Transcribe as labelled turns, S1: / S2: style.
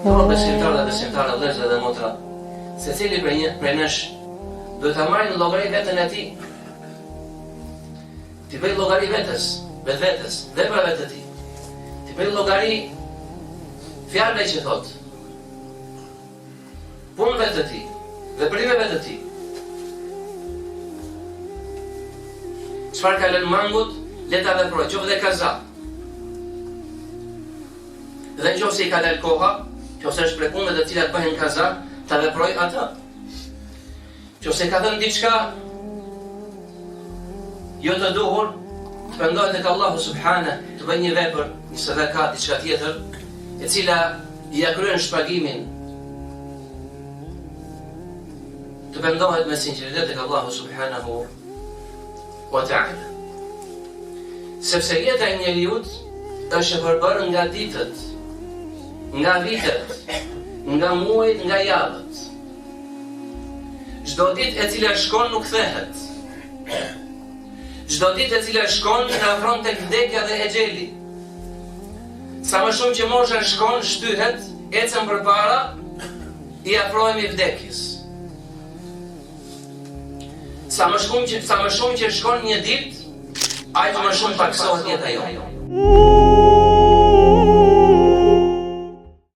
S1: Do besimtarë dhe vëllezër dhe motra, secili prej nesh duhet ta marrë në llogari veten e tij. Ti bëj llogari vetes, veprave të tij. Ti bëj llogari fjalëve që thot, punëve të tij, veprimeve të tij. Çfarë ka lënë mangut, le ta veproj, qoftë dhe kaza. Dhe nëse i ka dalë koha, nëse është për punët të cilat bëhen kaza, ta veproj atë. Nëse ka dhënë diçka jo të duhur, të pendohet tek Allahu subhanahu, të bëj një vepër, një sadaka, diçka tjetër, e cila i kryen shpagimin. Të pendohet me sinqeritet tek Allahu subhanahu wa ta'ala. Sepse jeta e njeriut është e përbërë nga ditët, nga vitet, nga muajt, nga javët. Çdo ditë e cila shkon nuk kthehet. Çdo ditë e cila shkon na afron tek vdekja dhe exheli. Sa më shumë që mosha shkon, shtyhet, ecën përpara, i afrohemi vdekjes. Sa më shumë që shkon një ditë, aq më shumë paksohet jeta jonë.